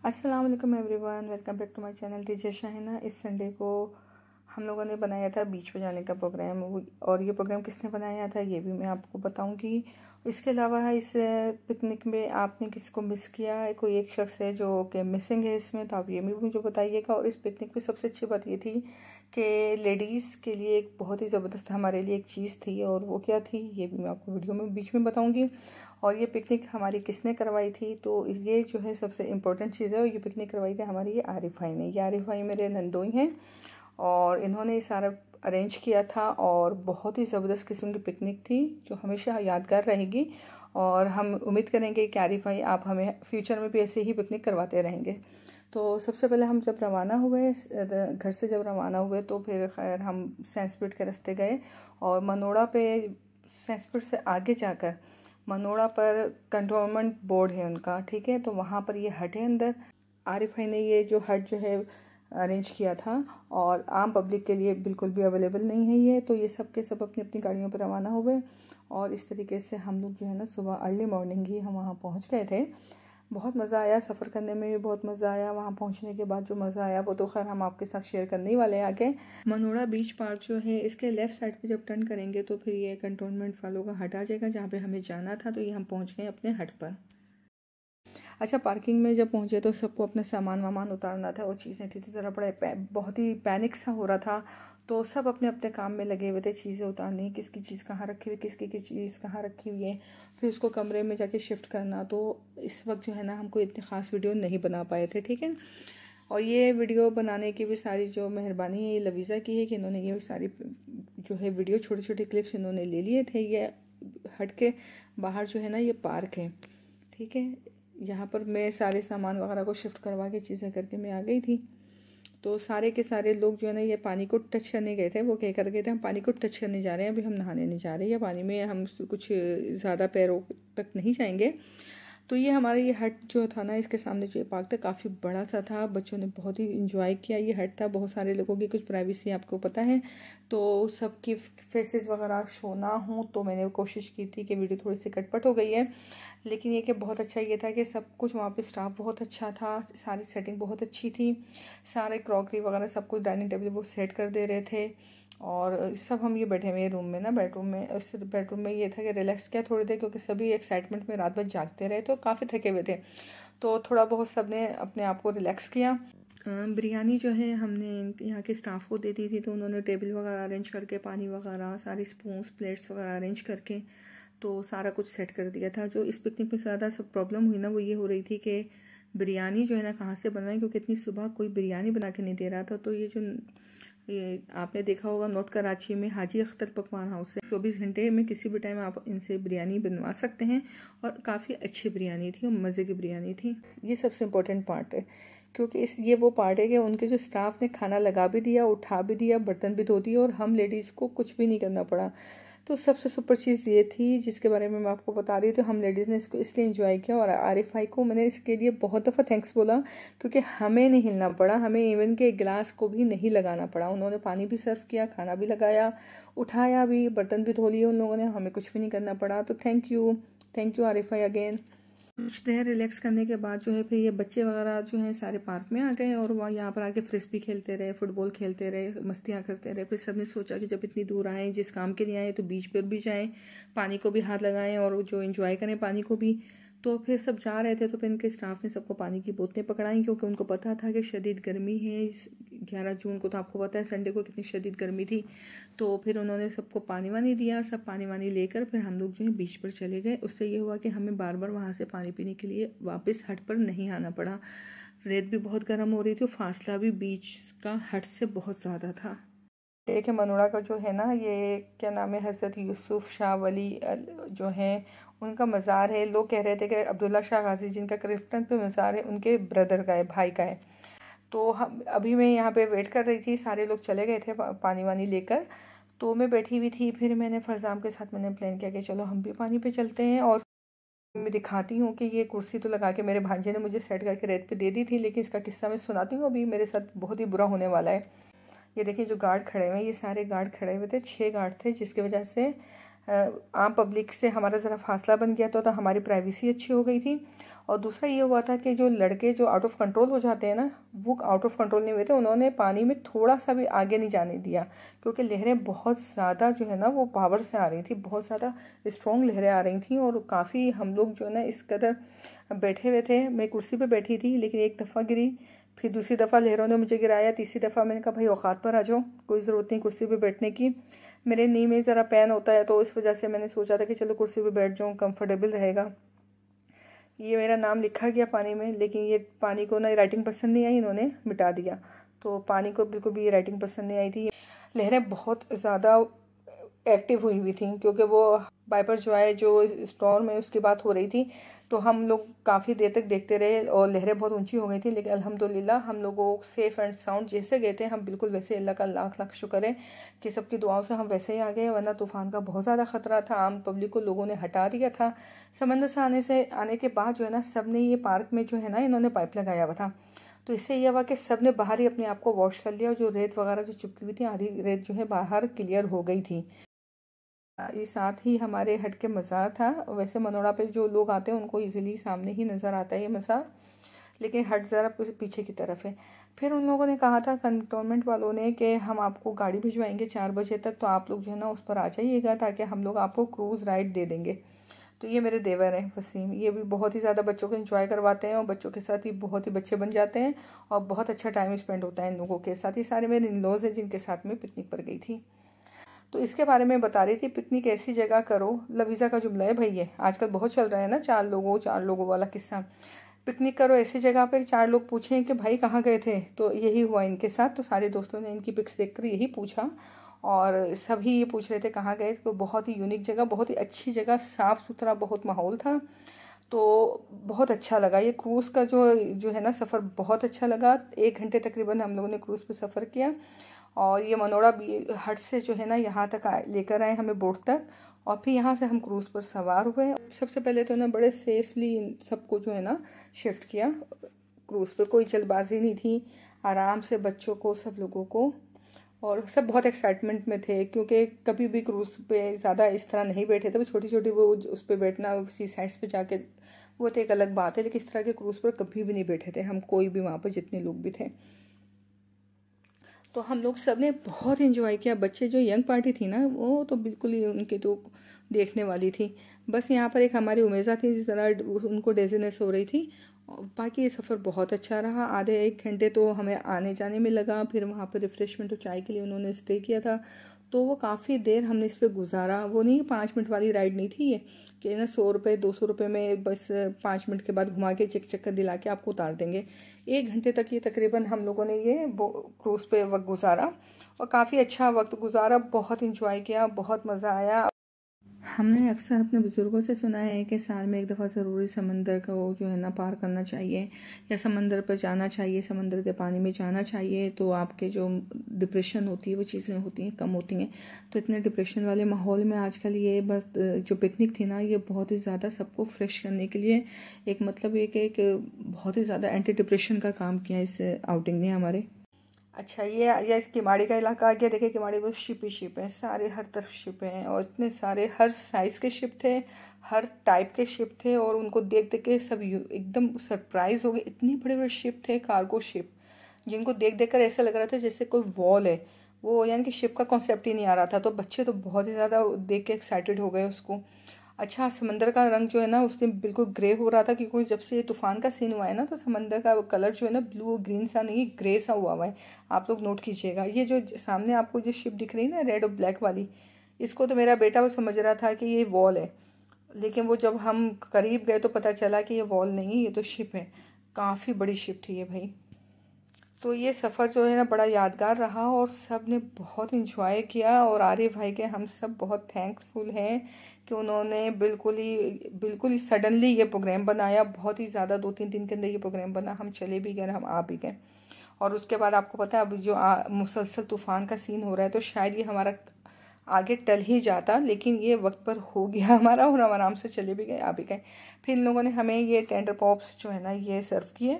अस्सलाम वालेकुम everyone, welcome back to my channel DJ Shahina. इस संडे को हम लोगों ने बनाया था बीच पे जाने का प्रोग्राम, और ये प्रोग्राम किसने बनाया था ये भी मैं आपको बताऊंगी। इसके अलावा इस पिकनिक में आपने किसको मिस किया है, कोई एक शख्स है जो कि मिसिंग है इसमें, तो आप ये भी मुझे बताइएगा। और इस पिकनिक में सबसे अच्छी बात ये थी कि लेडीज़ के लिए एक बहुत ही ज़बरदस्त हमारे लिए एक चीज़ थी, और वो क्या थी ये भी मैं आपको वीडियो में बीच में बताऊँगी। और ये पिकनिक हमारी किसने करवाई थी, तो ये जो है सबसे इम्पोर्टेंट चीज़ है। और ये पिकनिक करवाई थी हमारी ये आरिफ भाई ने। ये आरिफ भाई मेरे नंदोई हैं और इन्होंने ये सारा अरेंज किया था, और बहुत ही ज़बरदस्त किस्म की पिकनिक थी जो हमेशा यादगार रहेगी। और हम उम्मीद करेंगे कि आरिफ भाई आप हमें फ्यूचर में भी ऐसे ही पिकनिक करवाते रहेंगे। तो सबसे पहले हम जब रवाना हुए, घर से जब रवाना हुए, तो फिर खैर हम सैंसपीट के रास्ते गए, और मनोड़ा पे सैंसपीट से आगे जाकर मनोड़ा पर कंटोनमेंट बोर्ड है उनका, ठीक है। तो वहाँ पर ये हट है अंदर। आरिफ भाई ने ये जो हट जो है अरेंज किया था, और आम पब्लिक के लिए बिल्कुल भी अवेलेबल नहीं है ये। तो ये सब के सब अपनी अपनी गाड़ियों पर रवाना हुए, और इस तरीके से हम लोग जो है ना सुबह अर्ली मॉर्निंग ही हम वहाँ पहुँच गए थे। बहुत मज़ा आया, सफ़र करने में भी बहुत मज़ा आया। वहाँ पहुँचने के बाद जो मज़ा आया वो तो खैर हम आपके साथ शेयर करने ही वाले हैं आगे। मनोड़ा बीच पार्क जो है, इसके लेफ़्ट साइड पे जब टर्न करेंगे तो फिर ये कंटोनमेंट वालों का हट आ जाएगा जहाँ पे हमें जाना था। तो ये हम पहुँच गए अपने हट पर। अच्छा, पार्किंग में जब पहुँचे तो सबको अपना सामान वामान उतारना था, वो चीज़ें थी तो ज़रा बड़ा बहुत ही पैनिक सा हो रहा था। तो सब अपने अपने काम में लगे हुए थे, चीज़ें उतारनी, किसकी चीज़ कहाँ रखी हुई, किसकी चीज़ कहाँ रखी हुई है, फिर उसको कमरे में जाके शिफ्ट करना। तो इस वक्त जो है ना हमको इतनी ख़ास वीडियो नहीं बना पाए थे, ठीक है। और ये वीडियो बनाने की भी सारी जो मेहरबानी है ये लवीज़ा की है कि इन्होंने ये सारी जो है वीडियो छोटे छोटे क्लिप्स इन्होंने ले लिए थे। ये हट के बाहर जो है ना ये पार्क है, ठीक है। यहाँ पर मैं सारे सामान वगैरह को शिफ्ट करवा के चीज़ें करके मैं आ गई थी। तो सारे के सारे लोग जो है ना ये पानी को टच करने गए थे। वो कह कर गए थे हम पानी को टच करने जा रहे हैं, अभी हम नहाने नहीं जा रहे, या पानी में हम कुछ ज़्यादा पैरों तक नहीं जाएंगे। तो ये हमारा ये हट जो था ना, इसके सामने जो ये पार्क था काफ़ी बड़ा सा था, बच्चों ने बहुत ही इंजॉय किया। ये हट था, बहुत सारे लोगों की कुछ प्राइवेसी आपको पता है, तो सबकी फेसेस वगैरह शो ना हो, तो मैंने कोशिश की थी कि वीडियो थोड़ी सी कटपट हो गई है। लेकिन ये कि बहुत अच्छा ये था कि सब कुछ वहाँ पे स्टाफ बहुत अच्छा था, सारी सेटिंग बहुत अच्छी थी, सारे क्रॉकरी वगैरह सब कुछ डाइनिंग टेबल वो सेट कर दे रहे थे। और सब हम ये बैठे हुए रूम में ना, बेडरूम में, उस बेडरूम में ये था कि रिलैक्स किया थोड़ी देर, क्योंकि सभी एक्साइटमेंट में रात भर जागते रहे तो काफ़ी थके हुए थे। तो थोड़ा बहुत सब ने अपने आप को रिलैक्स किया। बिरयानी जो है हमने यहाँ के स्टाफ को दे दी थी, तो उन्होंने टेबल वगैरह अरेंज करके, पानी वगैरह, सारी स्पून्स प्लेट्स वगैरह अरेंज करके तो सारा कुछ सेट कर दिया था। जो इस पिकनिक में ज़्यादा सब प्रॉब्लम हुई ना वो ये हो रही थी कि बिरयानी जो है ना कहाँ से बनवाएं, क्योंकि इतनी सुबह कोई बिरयानी बना के नहीं दे रहा था। तो ये आपने देखा होगा नॉर्थ कराची में हाजी अख्तर पकवान हाउस है, 24 घंटे में किसी भी टाइम आप इनसे बिरयानी बनवा सकते हैं, और काफ़ी अच्छी बिरयानी थी और मज़े की बिरयानी थी। ये सबसे इम्पोर्टेंट पार्ट है, क्योंकि ये वो पार्ट है कि उनके जो स्टाफ ने खाना लगा भी दिया, उठा भी दिया, बर्तन भी धो दिए, और हम लेडीज़ को कुछ भी नहीं करना पड़ा। तो सबसे सुपर चीज़ ये थी जिसके बारे में मैं आपको बता रही थी। तो हम लेडीज़ ने इसको इसलिए एंजॉय किया, और आरिफ भाई को मैंने इसके लिए बहुत दफ़ा थैंक्स बोला, क्योंकि हमें नहीं हिलना पड़ा, हमें इवन के गिलास को भी नहीं लगाना पड़ा। उन्होंने पानी भी सर्व किया, खाना भी लगाया, उठाया भी, बर्तन भी धो लिए उन लोगों ने, हमें कुछ भी नहीं करना पड़ा। तो थैंक यू आरिफ भाई अगेन। कुछ देर रिलैक्स करने के बाद जो है फिर ये बच्चे वगैरह जो हैं सारे पार्क में आ गए, और वहाँ यहाँ पर आके फ्रिस्बी खेलते रहे, फुटबॉल खेलते रहे, मस्तियाँ करते रहे। फिर सबने सोचा कि जब इतनी दूर आए, जिस काम के लिए आए, तो बीच पर भी जाएं, पानी को भी हाथ लगाएं, और जो एंजॉय करें पानी को भी। तो फिर सब जा रहे थे, तो फिर इनके स्टाफ ने सबको पानी की बोतलें पकड़ाई, क्योंकि उनको पता था कि शदीद गर्मी है। 11 जून को तो आपको पता है संडे को कितनी शदीद गर्मी थी। तो फिर उन्होंने सबको पानी वानी दिया, सब पानी वानी लेकर फिर हम लोग जो है बीच पर चले गए। उससे ये हुआ कि हमें बार बार वहाँ से पानी पीने के लिए वापस हट पर नहीं आना पड़ा। रेत भी बहुत गर्म हो रही थी, और फासला भी बीच का हट से बहुत ज़्यादा था। एक है मनोड़ा का जो है ना, ये क्या नाम है, हज़रत यूसुफ शाह वली जो है उनका मज़ार है। लोग कह रहे थे कि अब्दुल्ला शाह गाजी जिनका क्रिफ्टन पे मज़ार है, उनके ब्रदर का है, भाई का है। तो हम अभी मैं यहाँ पे वेट कर रही थी, सारे लोग चले गए थे पानी वानी लेकर, तो मैं बैठी हुई थी। फिर मैंने फरजाम के साथ मैंने प्लान किया कि चलो हम भी पानी पे चलते हैं, और मैं दिखाती हूँ कि ये कुर्सी तो लगा के मेरे भांजे ने मुझे सेट करके रेत पे दे दी थी, लेकिन इसका किस्सा मैं सुनाती हूँ। अभी मेरे साथ बहुत ही बुरा होने वाला है। ये देखिए जो गार्ड खड़े हुए हैं, ये सारे गार्ड खड़े हुए थे, 6 गार्ड थे, जिसकी वजह से आम पब्लिक से हमारा ज़रा फासला बन गया तो हमारी प्राइवेसी अच्छी हो गई थी। और दूसरा ये हुआ था कि जो लड़के जो आउट ऑफ कंट्रोल हो जाते हैं ना, वो आउट ऑफ कंट्रोल नहीं हुए थे। उन्होंने पानी में थोड़ा सा भी आगे नहीं जाने दिया, क्योंकि लहरें बहुत ज़्यादा जो है ना वो पावर से आ रही थी, बहुत ज़्यादा स्ट्रॉन्ग लहरें आ रही थी। और काफ़ी हम लोग जो है ना इस कदर बैठे हुए थे। मैं कुर्सी पे बैठी थी, लेकिन एक दफ़ा गिरी, फिर दूसरी दफ़ा लहरों ने मुझे गिराया, तीसरी दफ़ा मैंने कहा भाई औकात पर आ जाओ, कोई ज़रूरत नहीं कुर्सी पे बैठने की। मेरे नी में ज़रा पेन होता है, तो इस वजह से मैंने सोचा था कि चलो कुर्सी पे बैठ जाऊँ, कंफर्टेबल रहेगा। ये मेरा नाम लिखा गया पानी में, लेकिन ये पानी को ना राइटिंग पसंद नहीं आई, इन्होंने मिटा दिया। तो पानी को बिल्कुल भी ये राइटिंग पसंद नहीं आई थी। लहरें बहुत ज़्यादा एक्टिव हुई थी, क्योंकि वो वाइपर जो है जो स्टॉर्म में उसकी बात हो रही थी। तो हम लोग काफ़ी देर तक देखते रहे और लहरें बहुत ऊंची हो गई थी, लेकिन अल्हम्दुलिल्लाह हम लोगों सेफ़ एंड साउंड जैसे गए थे, हम बिल्कुल वैसे, अल्लाह का लाख लाख शुक्र है कि सबकी दुआओं से हम वैसे ही आ गए, वरना तूफ़ान का बहुत ज़्यादा ख़तरा था। आम पब्लिक को लोगों ने हटा दिया था। समंदर से आने के बाद जो है ना, सब ने ये पार्क में जो है ना इन्होंने पाइप लगाया हुआ था, तो इससे यह हुआ कि सब ने बाहर ही अपने आप को वॉश कर लिया, और जो रेत वगैरह जो चिपकी हुई थी, आधी रेत जो है बाहर क्लियर हो गई थी। ये साथ ही हमारे हट के मज़ार था। वैसे मनोड़ा पे जो लोग आते हैं उनको इजीली सामने ही नज़र आता है ये मज़ार, लेकिन हट ज़रा पीछे की तरफ है। फिर उन लोगों ने कहा था कंटोनमेंट वालों ने कि हम आपको गाड़ी भिजवाएंगे 4 बजे तक, तो आप लोग जो है ना उस पर आ जाइएगा, ताकि हम लोग आपको क्रूज़ राइड दे देंगे। तो ये मेरे देवर हैं वसीम, ये भी बहुत ही ज़्यादा बच्चों को एंजॉय करवाते हैं, और बच्चों के साथ ही बहुत ही बच्चे बन जाते हैं, और बहुत अच्छा टाइम स्पेंड होता है इन लोगों के साथ। ही सारे मेरे इन लॉज हैं जिनके साथ में पिकनिक पर गई थी। तो इसके बारे में बता रही थी, पिकनिक ऐसी जगह करो, लवीज़ा का जुमला है भाई, ये आजकल बहुत चल रहा है ना, 4 लोगों वाला किस्सा। पिकनिक करो ऐसी जगह पे 4 लोग पूछें कि भाई कहाँ गए थे, तो यही हुआ इनके साथ। तो सारे दोस्तों ने इनकी पिक्स देखकर यही पूछा, और सभी ये पूछ रहे थे कहाँ गए। तो बहुत ही यूनिक जगह, बहुत ही अच्छी जगह, साफ़ सुथरा बहुत माहौल था, तो बहुत अच्छा लगा। ये क्रूज़ का जो है ना सफ़र बहुत अच्छा लगा। 1 घंटे तकरीबन हम लोगों ने क्रूज़ पे सफ़र किया, और ये मनोड़ा हट से जो है ना यहाँ तक लेकर आए हमें बोट तक, और फिर यहाँ से हम क्रूज़ पर सवार हुए। सबसे पहले तो ना बड़े सेफली सबको जो है ना शिफ्ट किया क्रूज़ पर, कोई जल्दबाजी नहीं थी, आराम से बच्चों को, सब लोगों को, और सब बहुत एक्साइटमेंट में थे, क्योंकि कभी भी क्रूज़ पे ज़्यादा इस तरह नहीं बैठे थे। वो छोटी छोटी वो उस पर बैठना सी साइड्स पे जाके वो तो एक अलग बात है, लेकिन इस तरह के क्रूज़ पर कभी भी नहीं बैठे थे हम, कोई भी वहाँ पर जितने लोग भी थे। तो हम लोग सब ने बहुत एंजॉय किया। बच्चे जो यंग पार्टी थी ना, वो तो बिल्कुल ही उनकी तो देखने वाली थी। बस यहाँ पर एक हमारी उमेजा थी, जिस तरह उनको डेजीनेस हो रही थी। बाकी ये सफ़र बहुत अच्छा रहा। आधे 1 घंटे तो हमें आने जाने में लगा, फिर वहाँ पर रिफ़्रेशमेंट और चाय के लिए उन्होंने स्टे किया था, तो वो काफ़ी देर हमने इस पर गुजारा। वो नहीं 5 मिनट वाली राइड नहीं थी ये, कि ना 100 रुपये 200 रुपये में बस 5 मिनट के बाद घुमा के चक्कर दिला के आपको उतार देंगे। 1 घंटे तक ये तकरीबन हम लोगों ने ये क्रूज़ पे वक्त गुजारा, और काफ़ी अच्छा वक्त गुजारा, बहुत इंजॉय किया, बहुत मज़ा आया। हमने अक्सर अपने बुज़ुर्गों से सुना है कि साल में 1 दफ़ा ज़रूरी समंदर को जो है ना पार करना चाहिए, या समंदर पर जाना चाहिए, समंदर के पानी में जाना चाहिए, तो आपके जो डिप्रेशन होती है वो चीज़ें होती हैं, कम होती हैं। तो इतने डिप्रेशन वाले माहौल में आजकल ये बस जो पिकनिक थी ना, ये बहुत ही ज़्यादा सबको फ्रेश करने के लिए एक मतलब एक बहुत ही ज़्यादा एंटी डिप्रेशन का काम किया इस आउटिंग ने हमारे। अच्छा, ये इस किमाड़ी का इलाका आ गया। देखिए किमाड़ी में शिप ही शिप है, सारे हर तरफ शिप हैं, और इतने सारे हर साइज़ के शिप थे, हर टाइप के शिप थे, और उनको देख देख के सब एकदम सरप्राइज हो गए। इतने बड़े बड़े शिप थे, कार्गो शिप, जिनको देख देख कर ऐसा लग रहा था जैसे कोई वॉल है वो, यानी कि शिप का कॉन्सेप्ट ही नहीं आ रहा था। तो बच्चे तो बहुत ही ज़्यादा देख के एक्साइटेड हो गए उसको। अच्छा, समंदर का रंग जो है ना उस दिन बिल्कुल ग्रे हो रहा था, क्योंकि जब से ये तूफान का सीन हुआ है ना, तो समंदर का कलर जो है ना ब्लू ग्रीन सा नहीं, ग्रे सा हुआ है। आप लोग नोट कीजिएगा। ये जो सामने आपको जो शिप दिख रही है ना रेड और ब्लैक वाली, इसको तो मेरा बेटा वो समझ रहा था कि ये वॉल है, लेकिन वो जब हम करीब गए तो पता चला कि ये वॉल नहीं, ये तो शिप है। काफ़ी बड़ी शिप थी ये भाई। तो ये सफ़र जो है ना बड़ा यादगार रहा, और सब ने बहुत इंजॉय किया, और आरिफ भाई के हम सब बहुत थैंकफुल हैं कि उन्होंने बिल्कुल ही सडनली ये प्रोग्राम बनाया। बहुत ही ज़्यादा 2-3 दिन के अंदर ये प्रोग्राम बना, हम चले भी गए, हम आ भी गए। और उसके बाद आपको पता है अब जो मुसलसल तूफ़ान का सीन हो रहा है, तो शायद ये हमारा आगे टल ही जाता, लेकिन ये वक्त पर हो गया हमारा, और हम आराम से चले भी गए, आ भी गए। फिर इन लोगों ने हमें ये टेंडर पॉप्स जो है ना ये सर्व किए,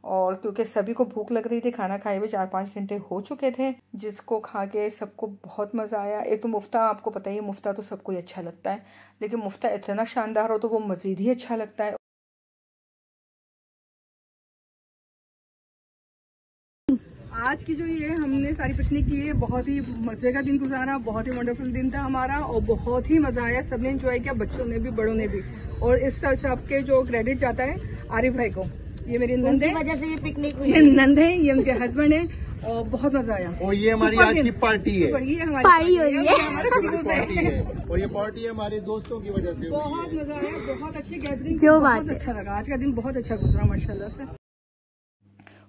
और क्योंकि सभी को भूख लग रही थी, खाना खाए हुए 4-5 घंटे हो चुके थे, जिसको खा के सबको बहुत मज़ा आया। एक तो मुफ्ता, आपको पता ही है मुफ्ता तो सबको ही अच्छा लगता है, लेकिन मुफ्ता इतना शानदार हो तो वो मज़ीद ही अच्छा लगता है। आज की जो ये हमने सारी पिकनिक की है, बहुत ही मजे का दिन गुजारा, बहुत ही वंडरफुल दिन था हमारा और बहुत ही मजा आया। सबने एंजॉय किया, बच्चों ने भी बड़ों ने भी। और इस सबके जो क्रेडिट जाता है आरिफ भाई को। ये मेरी नंद है, वजह से ये पिकनिक हुई। ये नंद है, ये उनके हस्बैंड है और बहुत मजा आया। और ये हमारी आज की पार्टी है, ये हमारी पार्टी हो रही है और ये पार्टी है हमारे दोस्तों की वजह से। बहुत मजा आया, बहुत अच्छी गैदरिंग, जो बहुत बात अच्छा लगा। आज का दिन बहुत अच्छा गुजरा माशाल्लाह से।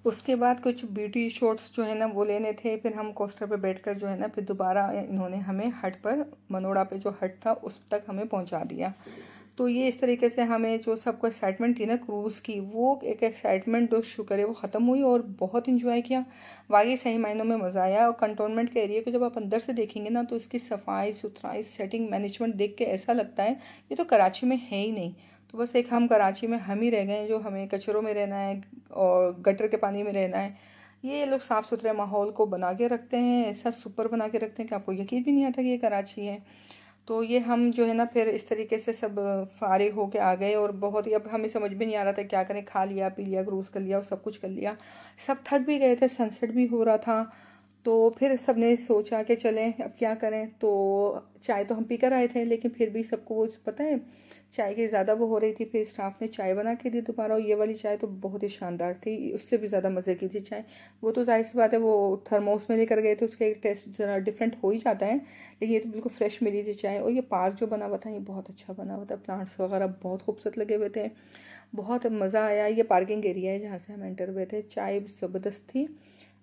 उसके बाद कुछ ब्यूटी शॉट्स जो है ना वो लेने थे। फिर हम कोस्टर पे बैठकर जो है ना फिर दोबारा इन्होंने हमें हट पर, मनोड़ा पे जो हट था उस तक हमें पहुंचा दिया। तो ये इस तरीके से हमें जो सबको एक्साइटमेंट थी ना क्रूज़ की, वो एक एक्साइटमेंट जो शुक्र है वो ख़त्म हुई और बहुत इंजॉय किया। वाकई सही मायनों में मज़ा आया। और कंटोनमेंट के एरिया को जब आप अंदर से देखेंगे ना तो इसकी सफाई सुथराई, सेटिंग, मैनेजमेंट देख के ऐसा लगता है ये तो कराची में है ही नहीं। तो बस एक हम कराची में हम ही रह गए जो हमें कचरों में रहना है और गटर के पानी में रहना है। ये लोग साफ़ सुथरे माहौल को बना के रखते हैं, ऐसा सुपर बना के रखते हैं कि आपको यकीन भी नहीं आता कि ये कराची है। तो ये हम जो है ना फिर इस तरीके से सब फारिग होके आ गए और बहुत ही, अब हमें समझ भी नहीं आ रहा था क्या करें। खा लिया, पी लिया, क्रूज़ कर लिया और सब कुछ कर लिया, सब थक भी गए थे, सनसेट भी हो रहा था। तो फिर सबने सोचा कि चलें अब क्या करें। तो चाय तो हम पी कर आए थे लेकिन फिर भी सबको वो पता है चाय की ज़्यादा वो हो रही थी। फिर स्टाफ ने चाय बना के दी दोबारा, और ये वाली चाय तो बहुत ही शानदार थी, उससे भी ज़्यादा मज़े की थी चाय। वो तो जाहिर सी बात है वो थर्मोस में लेकर गए थे, उसका टेस्ट ज़रा डिफरेंट हो ही जाता है, लेकिन ये तो बिल्कुल फ्रेश मिली थी चाय। और ये पार्क जो बना हुआ था ये बहुत अच्छा बना हुआ था, प्लांट्स वगैरह बहुत खूबसूरत लगे हुए थे, बहुत मज़ा आया। ये पार्किंग एरिया है जहाँ से हम एंटर हुए थे। चाय ज़बरदस्त थी,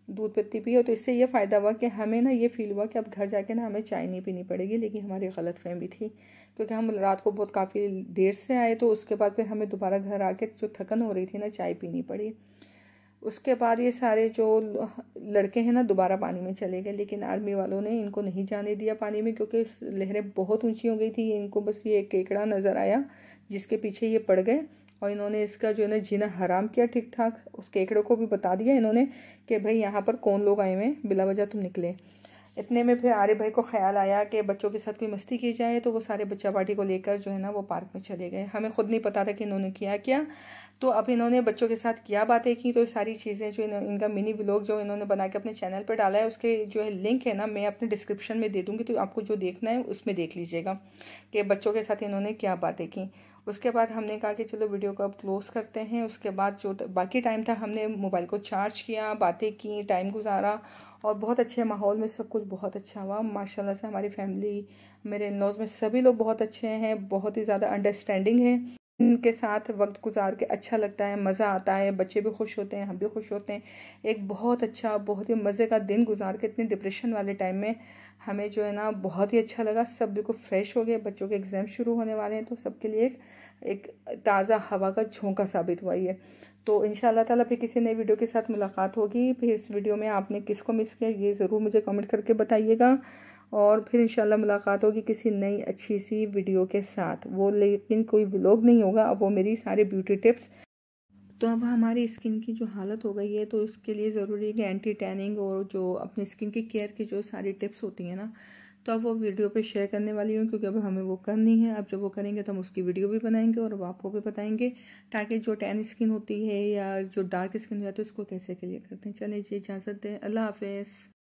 दूध पत्ती पी। तो इससे ये फ़ायदा हुआ कि हमें ना ये फील हुआ कि अब घर जाके ना हमें चाय नहीं पीनी पड़ेगी, लेकिन हमारी गलत फहमी थी क्योंकि हम रात को बहुत काफ़ी देर से आए। तो उसके बाद फिर हमें दोबारा घर आके जो थकन हो रही थी ना, चाय पीनी पड़ी। उसके बाद ये सारे जो लड़के हैं ना दोबारा पानी में चले गए, लेकिन आर्मी वालों ने इनको नहीं जाने दिया पानी में क्योंकि लहरें बहुत ऊंची हो गई थी। इनको बस ये केकड़ा नज़र आया जिसके पीछे ये पड़ गए और इन्होंने इसका जो है ना जीना हराम किया ठीक ठाक। उस केकड़े को भी बता दिया इन्होंने कि भाई यहाँ पर कौन लोग आए हुए हैं, बिला वजह तुम निकले। इतने में फिर आरिफ भाई को ख्याल आया कि बच्चों के साथ कोई मस्ती की जाए, तो वो सारे बच्चा पार्टी को लेकर जो है ना वो पार्क में चले गए। हमें खुद नहीं पता था कि इन्होंने क्या। तो अब इन्होंने बच्चों के साथ क्या बातें की, तो सारी चीज़ें जो इनका मिनी व्लॉग जो इन्होंने बना के अपने चैनल पर डाला है, उसके जो है लिंक है ना मैं अपने डिस्क्रिप्शन में दे दूँगी, तो आपको जो देखना है उसमें देख लीजिएगा कि बच्चों के साथ इन्होंने क्या बातें की। उसके बाद हमने कहा कि चलो वीडियो को अब क्लोज़ करते हैं। उसके बाद जो बाकी टाइम था हमने मोबाइल को चार्ज किया, बातें की, टाइम गुजारा और बहुत अच्छे माहौल में सब कुछ बहुत अच्छा हुआ माशाल्लाह से। हमारी फैमिली, मेरे इन-लॉज़ में सभी लोग बहुत अच्छे हैं, बहुत ही ज़्यादा अंडरस्टैंडिंग है। इनके साथ वक्त गुजार के अच्छा लगता है, मज़ा आता है, बच्चे भी खुश होते हैं, हम भी खुश होते हैं। एक बहुत अच्छा, बहुत ही मज़े का दिन गुजार के इतने डिप्रेशन वाले टाइम में हमें जो है ना बहुत ही अच्छा लगा। सब बिल्कुल फ्रेश हो गए, बच्चों के एग्ज़ाम शुरू होने वाले हैं तो सबके लिए एक ताज़ा हवा का झोंका साबित हुआ ये। तो इंशाल्लाह ताला फिर किसी नई वीडियो के साथ मुलाकात होगी। फिर इस वीडियो में आपने किसको मिस किया ये ज़रूर मुझे कमेंट करके बताइएगा, और फिर इंशाल्लाह मुलाकात होगी किसी नई अच्छी सी वीडियो के साथ। वो लेकिन कोई व्लॉग नहीं होगा, अब वो मेरी सारे ब्यूटी टिप्स। तो अब हमारी स्किन की जो हालत हो गई है तो उसके लिए ज़रूरी है कि एंटी टैनिंग और जो अपनी स्किन की केयर की जो सारी टिप्स होती हैं ना, तो अब वो वीडियो पे शेयर करने वाली हूँ क्योंकि अब हमें वो करनी है। अब जब वो करेंगे तो हम उसकी वीडियो भी बनाएंगे और वो आपको भी बताएंगे, ताकि जो टैन स्किन होती है या जो डार्क स्किन हो जाती है उसको कैसे क्लियर करते हैं। चलिए जी, इजाज़त दें, अल्लाह हाफिज़।